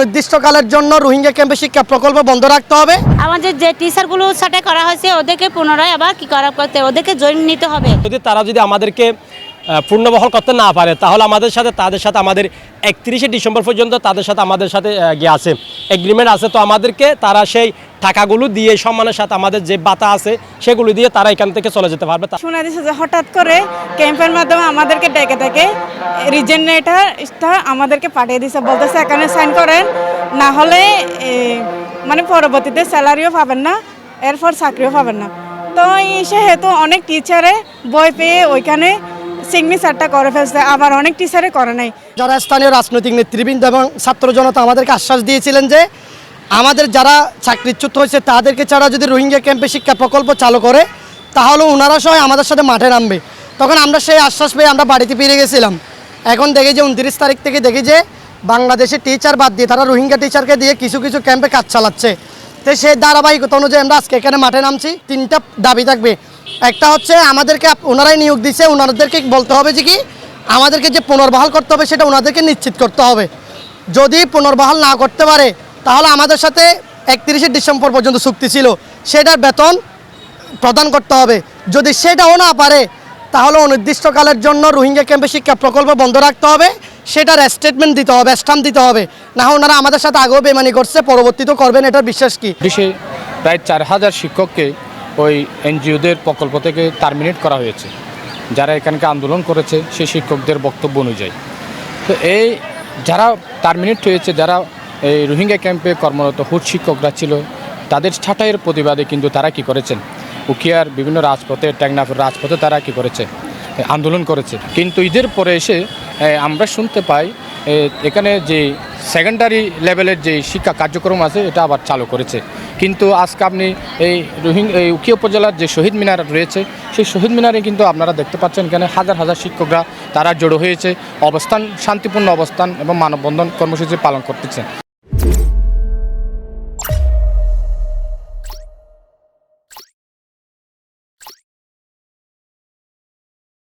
নির্দিষ্টকালের জন্য রোহিঙ্গা ক্যাম্পে শিক্ষা প্রকল্প বন্ধ রাখতে হবে। আমাদের যে টিচারগুলোর সাথে করা হয়েছে ওদেরকে পুনরায় আবার কি করা করতে ওদেরকে জয়েন নিতে হবে। তারা যদি আমাদেরকে পূর্ণবহাল করতে না পারে তাহলে তাদের সাথে আমাদের 31শে ডিসেম্বর পর্যন্ত আমাদের সাথে আছে এগ্রিমেন্ট আছে। তো আমাদেরকে তারা সেই টাকাগুলো দিয়ে সম্মানের সাথে আমাদের যে ভাতা আছে সেগুলো দিয়ে তারা এখান থেকে চলে যেতে পারবে। শোনা দিচ্ছে যে হঠাৎ করে ক্যাম্পের মাধ্যমে আমাদেরকে ডেকে রিজেনারেটরটা আমাদেরকে পাঠিয়ে দিচ্ছে, বলতেছে এখানে সাইন করেন, না হলে মানে পরবর্তীতে স্যালারিও পাবেন না, এরপর চাকরিও পাবেন না। তো সেহেতু অনেক টিচারে বই পেয়ে ওইখানে সিগনেচারটা করে ফেলছে, আবার অনেক টিচারে করে নাই। যারা স্থানীয় রাজনৈতিক নেতৃবৃন্দ এবং ছাত্র জনতা আমাদেরকে আশ্বাস দিয়েছিলেন যে আমাদের যারা চাকরিচ্যুত হয়েছে তাদেরকে ছাড়া যদি রোহিঙ্গা ক্যাম্পে শিক্ষা প্রকল্প চালু করে তাহলে ওনারা সবাই আমাদের সাথে মাঠে নামবে। তখন আমরা সেই আশ্বাস পেয়ে আমরা বাড়িতে ফিরে গেছিলাম। এখন দেখি যে 29 তারিখ থেকে দেখি যে বাংলাদেশের টিচার বাদ দিয়ে তারা রোহিঙ্গা টিচারকে দিয়ে কিছু কিছু ক্যাম্পে কাজ চালাচ্ছে। তো সেই ধারাবাহিকতা অনুযায়ী আমরা আজকে এখানে মাঠে নামছি। 3টা দাবি থাকবে। একটা হচ্ছে আমাদেরকে ওনারাই নিয়োগ দিচ্ছে, ওনাদেরকে বলতে হবে যে কি আমাদেরকে যে পুনর্বহাল করতে হবে সেটা ওনাদেরকে নিশ্চিত করতে হবে। যদি পুনর্বহাল না করতে পারে তাহলে আমাদের সাথে 31শে ডিসেম্বর পর্যন্ত চুক্তি ছিল সেটার বেতন প্রদান করতে হবে। যদি সেটাও না পারে তাহলে অনির্দিষ্টকালের জন্য রোহিঙ্গা ক্যাম্পে শিক্ষা প্রকল্প বন্ধ রাখতে হবে, সেটার স্টেটমেন্ট দিতে হবে, স্টাম্প দিতে হবে। না হয় ওনারা আমাদের সাথে আগেও বেমানি করছে, পরবর্তীতেও করবেন, এটার বিশ্বাস কি? দেশে প্রায় 4000 শিক্ষককে ওই এনজিওদের প্রকল্প থেকে টার্মিনেট করা হয়েছে। যারা এখানকে আন্দোলন করেছে সেই শিক্ষকদের বক্তব্য অনুযায়ী তো এই যারা টার্মিনেট হয়েছে, যারা এই রোহিঙ্গা ক্যাম্পে কর্মরত হুট শিক্ষকরা ছিল, তাদের ছাঁটাইয়ের প্রতিবাদে কিন্তু তারা কি করেছেন, উখিয়ার বিভিন্ন রাজপথে, টেকনাফের রাজপথে তারা কি করেছে, আন্দোলন করেছে। কিন্তু ঈদের পরে এসে আমরা শুনতে পাই এখানে যে সেকেন্ডারি লেভেলের যে শিক্ষা কার্যক্রম আছে এটা আবার চালু করেছে। কিন্তু আজকে আপনি এই উখিয়া উপজেলার যে শহীদ মিনার রয়েছে সেই শহীদ মিনারে কিন্তু আপনারা দেখতে পাচ্ছেন এখানে হাজার হাজার শিক্ষকরা তারা জড়ো হয়েছে, শান্তিপূর্ণ অবস্থান এবং মানববন্ধন কর্মসূচি পালন করতেছেন।